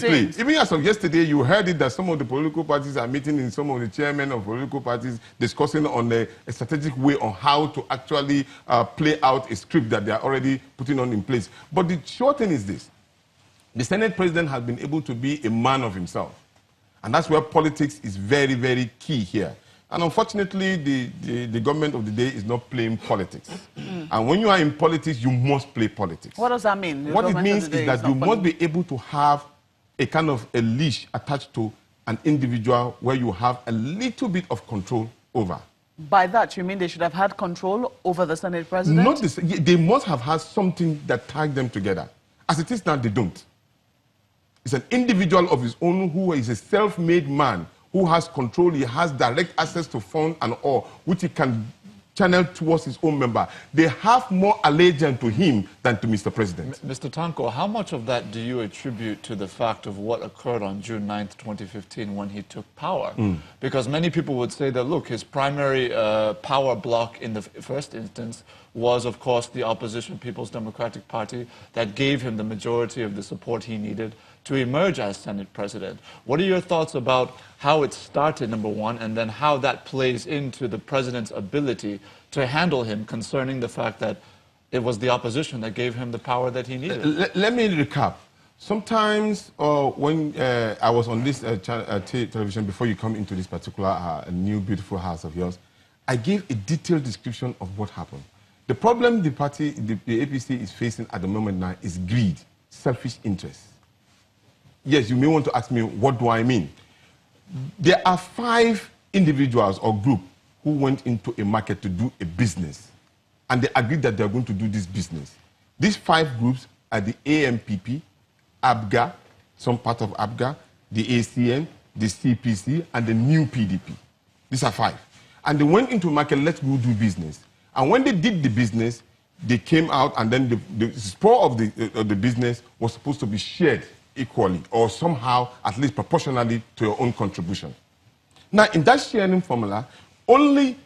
seems. Even as of yesterday, you heard it that some of the political parties are meeting in some of the chairmen of political parties discussing on a strategic way on how to actually play out a script that they are already putting on in place. But the short thing is this. The Senate president has been able to be a man of himself. And that's where politics is very, very key here. And unfortunately, the government of the day is not playing politics. And when you are in politics, you must play politics. What does that mean? What it means is that you must be able to have a kind of a leash attached to an individual where you have a little bit of control over. By that, you mean they should have had control over the Senate president? Not this, they must have had something that tied them together. As it is now, they don't. It's an individual of his own who is a self-made man who has control, he has direct access to funds and all, which he can channel towards his own member. They have more allegiance to him than to Mr. President. Mr. Tanko, how much of that do you attribute to the fact of what occurred on June 9th, 2015 when he took power? Because many people would say that, look, his primary power block in the first instance was, of course, the opposition People's Democratic Party that gave him the majority of the support he needed to emerge as Senate President. What are your thoughts about how it started, number one, and then how that plays into the President's ability to handle him concerning the fact that it was the opposition that gave him the power that he needed? Let me recap. Sometimes when I was on this television, before you come into this particular new beautiful house of yours, I gave a detailed description of what happened. The problem the party, the APC is facing at the moment now is greed, selfish interest. Yes, you may want to ask me, what do I mean? There are 5 individuals or groups who went into a market to do a business, and they agreed that they are going to do this business. These 5 groups are the AMPP, ABGA, some part of ABGA, the ACN, the CPC, and the new PDP. These are 5. And they went into a market, let's go do business. And when they did the business, they came out, and then the spoil of the business was supposed to be shared equally or somehow at least proportionally to your own contribution. Now, in that sharing formula, only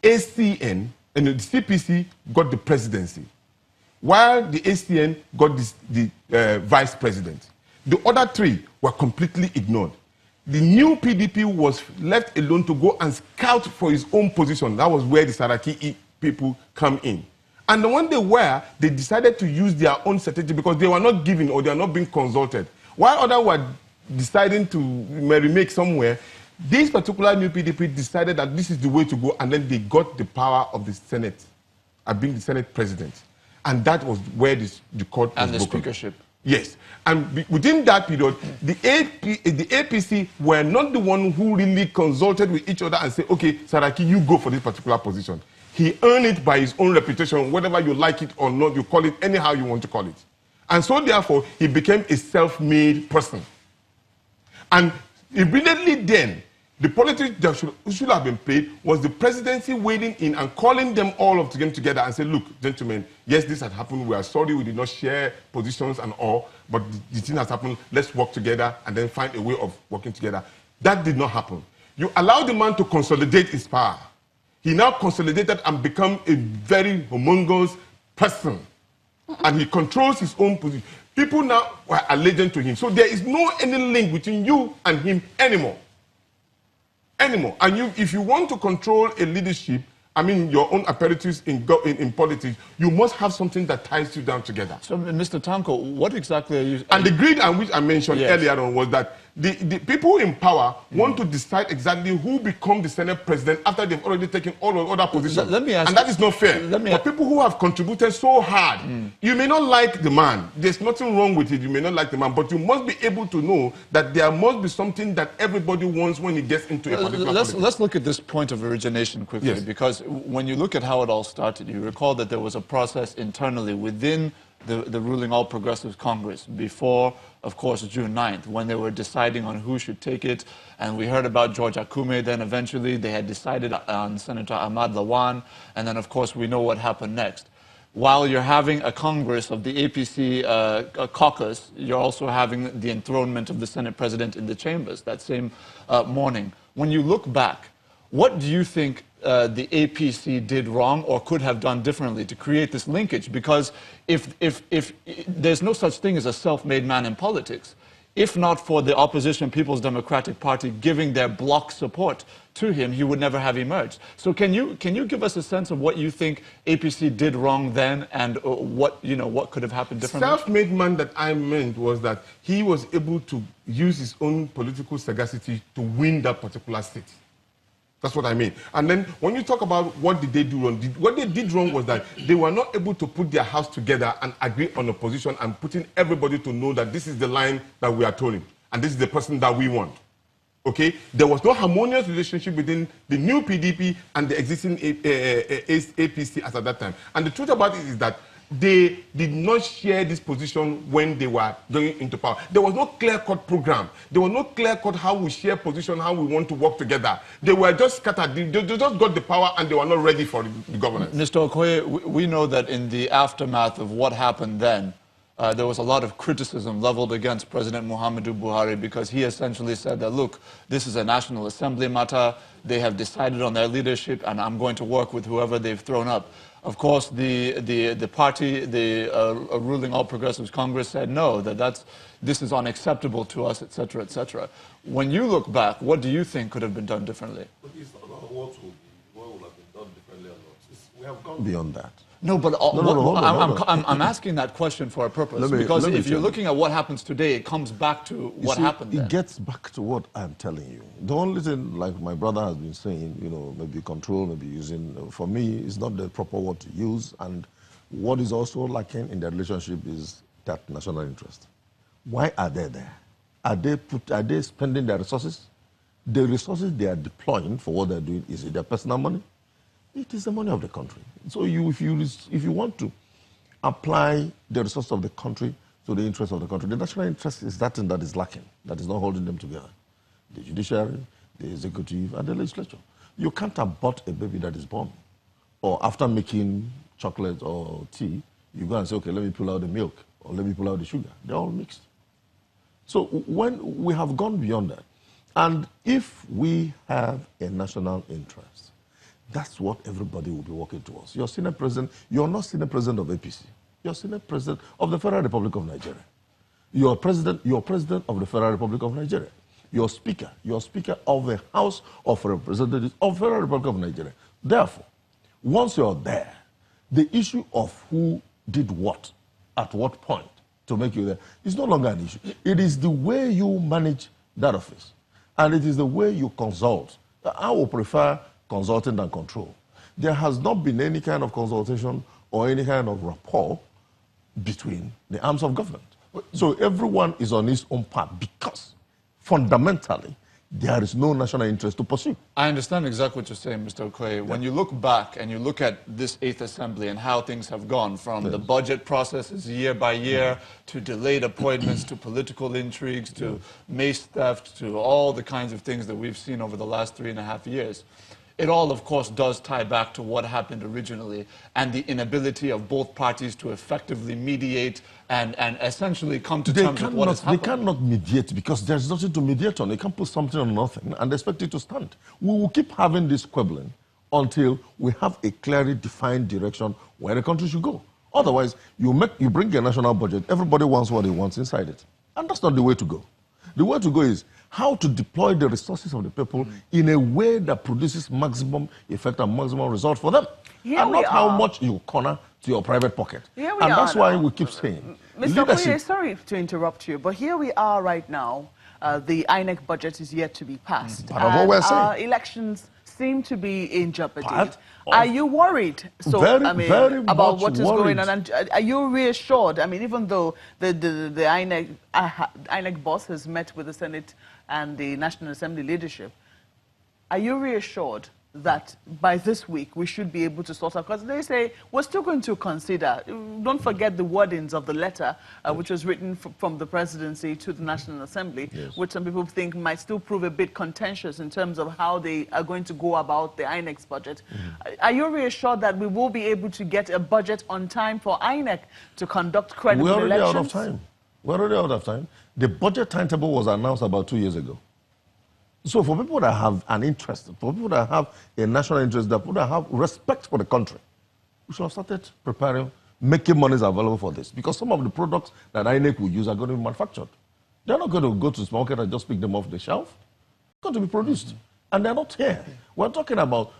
ACN and the CPC got the presidency, while the ACN got the vice president. The other 3 were completely ignored. The new PDP was left alone to go and scout for his own position. That was where the Saraki people come in. And when they decided to use their own strategy because they were not given or they are not being consulted. While others were deciding to remake somewhere, this particular new PDP decided that this is the way to go, and then they got the power of the Senate, being the Senate president. And that was where the court was broken. And the speakership. Yes. And within that period, the APC were not the one who really consulted with each other and said, okay, Saraki, you go for this particular position. He earned it by his own reputation, whether you like it or not, you call it anyhow you want to call it. And so, therefore, he became a self-made person. And immediately then, the politics that should have been played was the presidency wading in and calling them all of them together and say, look, gentlemen, yes, this had happened. We are sorry we did not share positions and all, but the thing has happened. Let's work together and then find a way of working together. That did not happen. You allowed the man to consolidate his power. He now consolidated and become a very humongous person. And he controls his own position. People now are allegiant to him. So there is no any link between you and him anymore. And if you want to control a leadership, I mean, your own apparatus in politics, you must have something that ties you down together. So, Mr. Tanko, what exactly are you... And the greed which I mentioned earlier on was that the people in power want to decide exactly who become the Senate president after they've already taken all the other positions. Let me ask and that is not fair. For people who have contributed so hard, you may not like the man. There's nothing wrong with it. You may not like the man. But you must be able to know that there must be something that everybody wants when he gets into a particular position. Let's look at this point of origination quickly, because when you look at how it all started, you recall that there was a process internally within the ruling All Progressives Congress before, of course, June 9th, when they were deciding on who should take it. And we heard about George Akume. Then eventually they had decided on Senator Ahmad Lawan. And then, of course, we know what happened next. While you're having a Congress of the APC caucus, you're also having the enthronement of the Senate president in the chambers that same morning. When you look back, what do you think the APC did wrong or could have done differently to create this linkage? Because if there's no such thing as a self-made man in politics, if not for the opposition People's Democratic Party giving their bloc support to him, he would never have emerged. So can you give us a sense of what you think APC did wrong then, and what could have happened differently? Self-made man that I meant was that he was able to use his own political sagacity to win that particular state. That's what I mean. And then when you talk about what did they do wrong, what they did wrong was that they were not able to put their house together and agree on a position and putting everybody to know that this is the line that we are towing and this is the person that we want. Okay? There was no harmonious relationship between the new PDP and the existing APC as at that time. And the truth about it is that they did not share this position when they were going into power. There was no clear-cut program. There was no clear-cut how we share position, how we want to work together. They were just scattered. They just got the power and they were not ready for the governance. Mr. Okoye, we know that in the aftermath of what happened then, there was a lot of criticism leveled against President Muhammadu Buhari because he essentially said that, look, this is a National Assembly matter. They have decided on their leadership, and I'm going to work with whoever they've thrown up. Of course, the party, the ruling All Progressives Congress said no, this is unacceptable to us, etc., etc. When you look back, what do you think could have been done differently? But it's not about what will have been done differently or not. We have gone beyond that. No, but I'm asking that question for a purpose, because if you're looking at what happens today, it comes back to what happened then. It gets back to what I'm telling you. The only thing, like my brother has been saying, maybe control, maybe using, for me, is not the proper word to use. And what is also lacking in the relationship is that national interest. Why are they there? Are they spending their resources? The resources they are deploying for what they're doing, is it their personal money? It is the money of the country. So if you want to apply the resources of the country to the interest of the country, the national interest is that thing that is lacking, that is not holding them together. The judiciary, the executive, and the legislature. You can't abort a baby that is born. Or after making chocolate or tea, you go and say, okay, let me pull out the milk, or let me pull out the sugar. They're all mixed. So when we have gone beyond that, and if we have a national interest, that's what everybody will be working towards. You're Senate President, you're not Senate President of APC. You're Senate President of the Federal Republic of Nigeria. You're President of the Federal Republic of Nigeria. You're Speaker of the House of Representatives of the Federal Republic of Nigeria. Therefore, once you're there, the issue of who did what, at what point, to make you there, is no longer an issue. It is the way you manage that office, and it is the way you consult. I would prefer consulting than control. There has not been any kind of consultation or any kind of rapport between the arms of government. So everyone is on his own path because fundamentally there is no national interest to pursue. I understand exactly what you're saying, Mr. Okoye. Yeah. When you look back and you look at this 8th Assembly and how things have gone from the budget processes year by year to delayed appointments to political intrigues to mace theft to all the kinds of things that we've seen over the last 3.5 years, it all, of course, does tie back to what happened originally and the inability of both parties to effectively mediate and essentially come to terms with what has happened. They cannot mediate because there's nothing to mediate on. They can't put something on nothing and expect it to stand. We will keep having this quibbling until we have a clearly defined direction where the country should go. Otherwise, you bring a national budget, everybody wants what he wants inside it. And that's not the way to go. The way to go is how to deploy the resources of the people in a way that produces maximum effect and maximum result for them. And not how much you corner to your private pocket. And that's why we keep saying, Mr. Okoye, sorry to interrupt you, but here we are right now. The INEC budget is yet to be passed. Part of what we're saying. Our elections seem to be in jeopardy. Are you worried? So, very about what is going on? And are you reassured? I mean, even though the INEC boss has met with the Senate and the National Assembly leadership, are you reassured that by this week we should be able to sort out? Because they say we're still going to consider. Don't forget the wordings of the letter, which was written from the presidency to the National Assembly, which some people think might still prove a bit contentious in terms of how they are going to go about the INEC's budget. Are you reassured that we will be able to get a budget on time for INEC to conduct credible elections? We're already out of time. We're already out of time. The budget timetable was announced about 2 years ago. So for people that have an interest, for people that have a national interest, that people that have respect for the country, we should have started preparing, making monies available for this. Because some of the products that INEC will use are going to be manufactured. They're not going to go to the market and just pick them off the shelf. They're going to be produced. And they're not here. We're talking about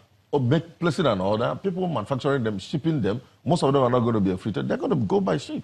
placing an order, people manufacturing them, shipping them. Most of them are not going to be affected. They're going to go by ship.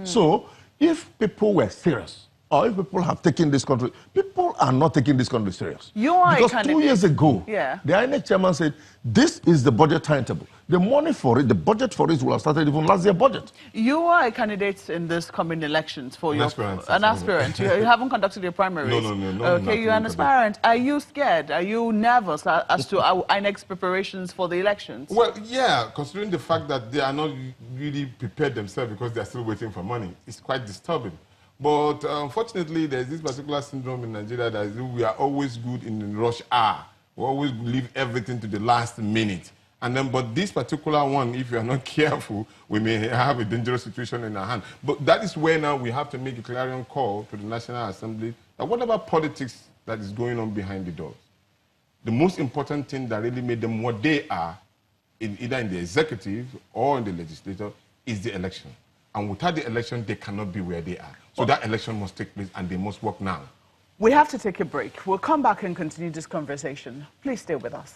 So if people were serious, or if people have taken this country, people are not taking this country serious. You are because a candidate. 2 years ago, yeah, the INEC chairman said, this is the budget timetable. The money for it, the budget for it will have started even last year budget. You are a candidate in this coming elections for an your... aspirant. An aspirant. you haven't conducted your primaries. No. Okay, you're an aspirant. Are you scared? Are you nervous as to INEC's preparations for the elections? Well, yeah, considering the fact that they are not really prepared themselves because they are still waiting for money, it's quite disturbing. But unfortunately, there's this particular syndrome in Nigeria that we are always good in the rush hour. We always leave everything to the last minute. And then, but this particular one, if you are not careful, we may have a dangerous situation in our hand. But that is where now we have to make a clarion call to the National Assembly that whatever politics that is going on behind the doors, the most important thing that really made them what they are, either in the executive or in the legislature, is the election. And without the election, they cannot be where they are. So that election must take place, and they must work now. We have to take a break. We'll come back and continue this conversation. Please stay with us.